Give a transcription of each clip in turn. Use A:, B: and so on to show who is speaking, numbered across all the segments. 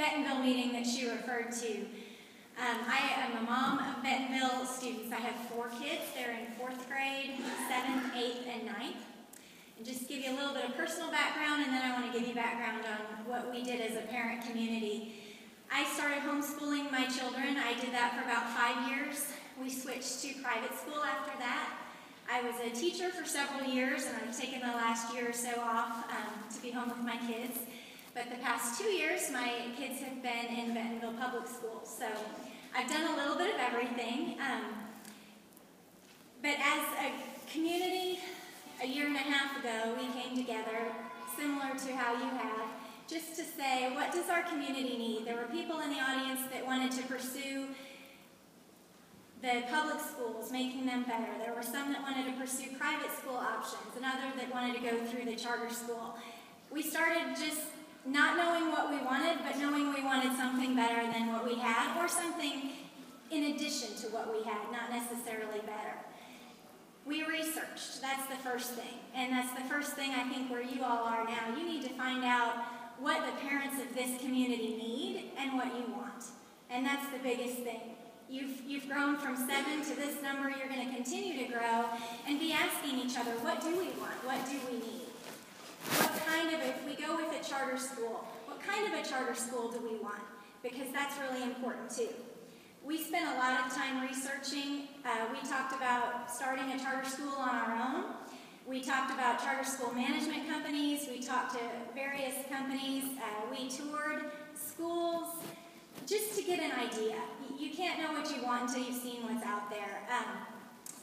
A: Bentonville meeting that she referred to. I am a mom of Bentonville students. I have 4 kids. They're in 4th grade, 7th, 8th, and 9th. And just give you a little bit of personal background, and then I want to give you background on what we did as a parent community. I started homeschooling my children. I did that for about 5 years. We switched to private school after that. I was a teacher for several years, and I've taken the last year or so off to be home with my kids. But the past 2 years, my kids have been in Bentonville Public Schools. So I've done a little bit of everything. But as a community, a year and a half ago, we came together, similar to how you have, just to say, what does our community need? There were people in the audience that wanted to pursue the public schools, making them better. There were some that wanted to pursue private school options, and others that wanted to go through the charter school. We started just not knowing what we wanted, but knowing we wanted something better than what we had, or something in addition to what we had, not necessarily better. We researched. That's the first thing. And that's the first thing I think where you all are now. You need to find out what the parents of this community need and what you want. And that's the biggest thing. You've grown from 7 to this number. You're going to continue to grow and be asking each other, what do we want? What do we need? What kind of, if we go with a charter school, what kind of a charter school do we want? Because that's really important too. We spent a lot of time researching. We talked about starting a charter school on our own. We talked about charter school management companies. We talked to various companies. We toured schools just to get an idea. You can't know what you want until you've seen what's out there.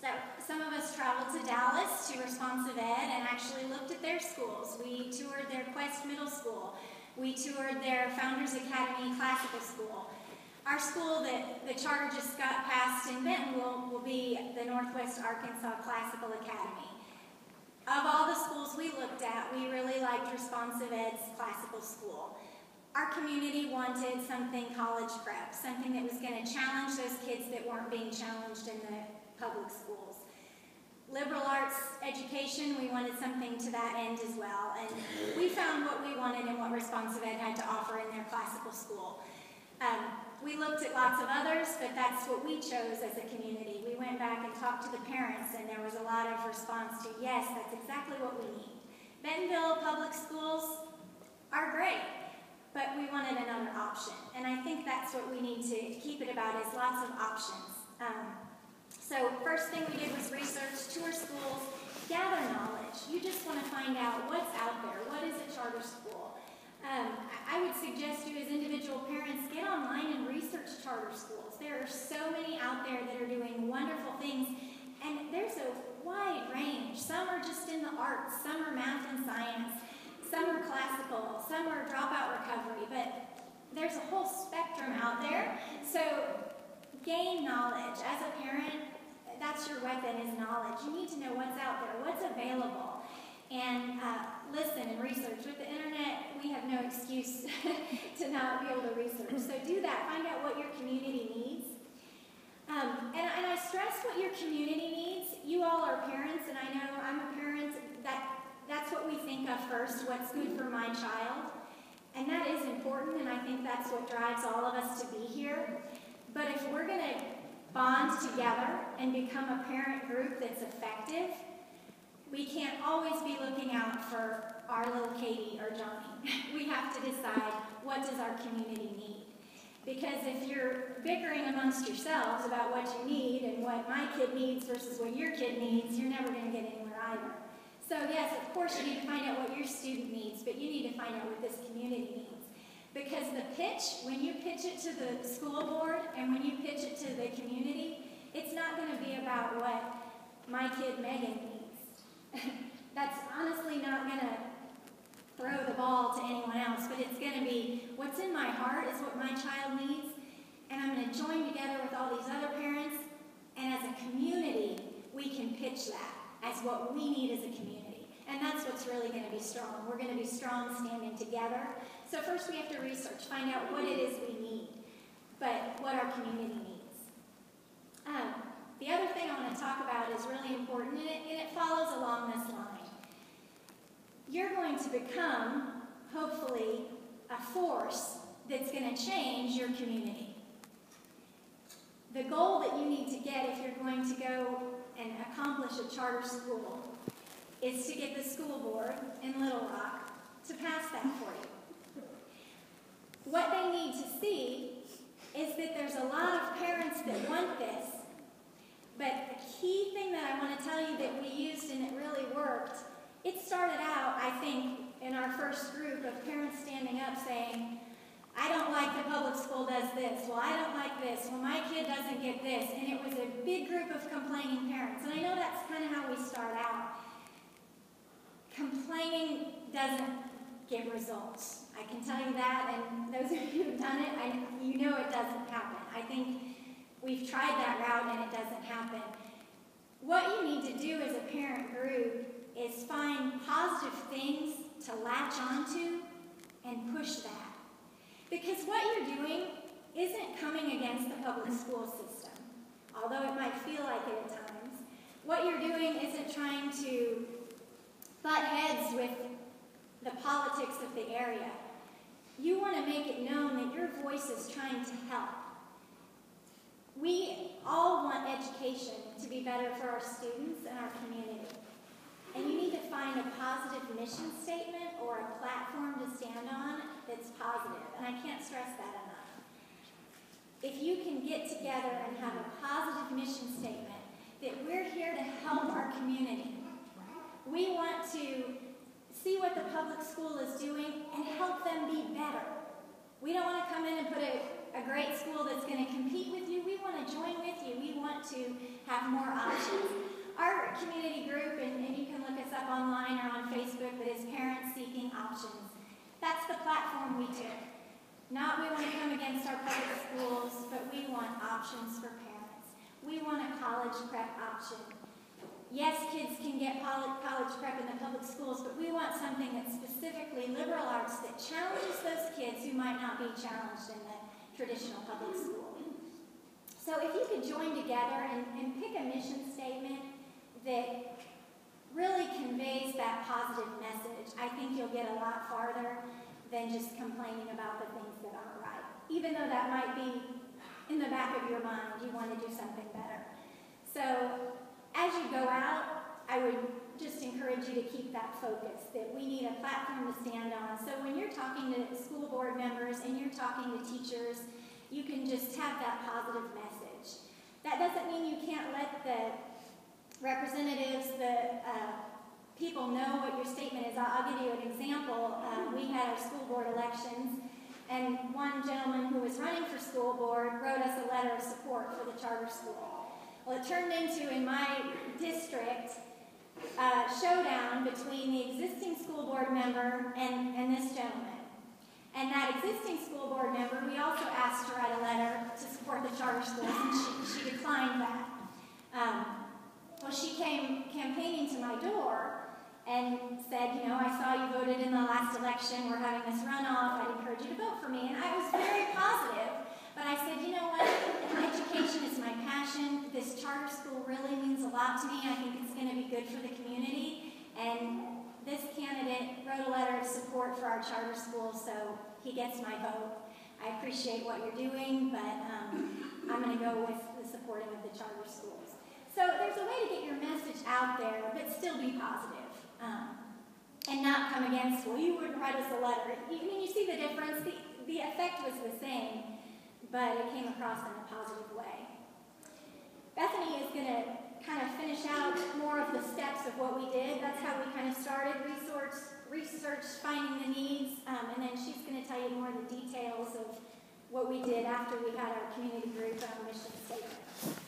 A: So some of us traveled to Dallas to Responsive Ed and actually looked at their schools. We toured their Quest Middle School. We toured their Founders Academy Classical School. Our school that the charter just got passed in Bentonville will be the Northwest Arkansas Classical Academy. Of all the schools we looked at, we really liked Responsive Ed's classical school. Our community wanted something college prep, something that was going to challenge those kids that weren't being challenged in the public schools. Liberal arts education, we wanted something to that end as well. And we found what we wanted and what Responsive Ed had to offer in their classical school. We looked at lots of others, but that's what we chose as a community. We went back and talked to the parents, and there was a lot of response to, yes, that's exactly what we need. Bentonville public schools are great, but we wanted another option. And I think that's what we need to keep it about, is lots of options. So first thing we did was research, tour schools, gather knowledge. You just want to find out what's out there. What is a charter school? I would suggest you as individual parents get online and research charter schools. There are so many out there that are doing wonderful things, and there's a wide range. Some are just in the arts, some are math and science, some are classical, some are dropout recovery, but there's a whole spectrum out there. So gain knowledge. As a parent, that's your weapon, is knowledge. You need to know what's out there, what's available. And listen and research. With the internet, we have no excuse to not be able to research. So do that. Find out what your community needs. And I stress what your community needs. You all are parents, and I know I'm a parent. That's what we think of first, what's good for my child. And that is important, and I think that's what drives all of us to be here. But if we're going to bond together and become a parent group that's effective, we can't always be looking out for our little Katie or Johnny. We have to decide, what does our community need? Because if you're bickering amongst yourselves about what you need and what my kid needs versus what your kid needs, you're never going to get anywhere either. So yes, of course you need to find out what your student needs, but you need to find out what this community needs. Because the pitch, when you pitch it to the school board and when you pitch it to the community, it's not going to be about what my kid Megan needs. That's honestly not going to throw the ball to anyone else, but it's going to be what's in my heart is what my child needs, and I'm going to join together with all these other parents, and as a community, we can pitch that as what we need as a community. And that's what's really going to be strong. We're going to be strong standing together. So first we have to research, find out what it is we need, but what our community needs. The other thing I want to talk about is really important, and it follows along this line. You're going to become, hopefully, a force that's going to change your community. The goal that you need to get if you're going to go and accomplish a charter school is to get the school board in Little Rock to pass that for you. What they need to see is that there's a lot of parents that want this, but a key thing that I want to tell you that we used and it really worked, it started out, I think, in our first group of parents standing up saying, I don't like the public school does this. Well, I don't like this. Well, my kid doesn't get this. And it was a big group of complaining parents. And I know that's kind of how we start out. Complaining doesn't get results. I can tell you that, and those of you who've done it, you know it doesn't happen. I think we've tried that route and it doesn't happen. What you need to do as a parent group is find positive things to latch onto and push that. Because what you're doing isn't coming against the public school system, although it might feel like it at times. What you're doing isn't trying to butt heads with the politics of the area. You want to make it known that your voice is trying to help. We all want education to be better for our students and our community. And you need to find a positive mission statement or a platform to stand on that's positive. And I can't stress that enough. If you can get together and have a positive mission statement that we're here to help our community. We want to see what the public school is doing and help them be better. We don't want to come in and put a great school that's going to compete with you. We want to join with you. We want to have more options. Our community group, and you can look us up online or on Facebook, that is Parents Seeking Options. That's the platform we took. Not we want to come against our public schools, but we want options for parents. We want a college prep option. Yes, kids can get college prep in the public schools, but we want something that's specifically liberal arts that challenges those kids who might not be challenged in the traditional public school. So if you could join together and pick a mission statement that really conveys that positive message, I think you'll get a lot farther than just complaining about the things that aren't right. Even though that might be in the back of your mind, you want to do something better. So as you go out, I would just encourage you to keep that focus, that we need a platform to stand on. So when you're talking to school board members and you're talking to teachers, you can just have that positive message. That doesn't mean you can't let the representatives, the people know what your statement is. I'll give you an example. We had our school board elections, and one gentleman who was running for school board wrote us a letter of support for the charter school. Well, it turned into, in my district, a showdown between the existing school board member and this gentleman. And that existing school board member, we also asked to write a letter to support the charter schools, and she declined that. Well, she came campaigning to my door and said, you know, I saw you voted in the last election. We're having this runoff. I'd encourage you to vote for me. And I was very positive. But I said, you know what? Education is my passion. This charter school really means a lot to me. I think it's going to be good for the community. And this candidate wrote a letter of support for our charter school, so he gets my vote. I appreciate what you're doing, but I'm going to go with the supporting of the charter schools. So there's a way to get your message out there, but still be positive. And not come against, well, you wouldn't write us a letter. When you see the difference, the effect was the same, but it came across in a positive way. Bethany is going to kind of finish out more of the steps of what we did. That's how we kind of started research, finding the needs, and then she's going to tell you more of the details of what we did after we had our community group and our mission statement.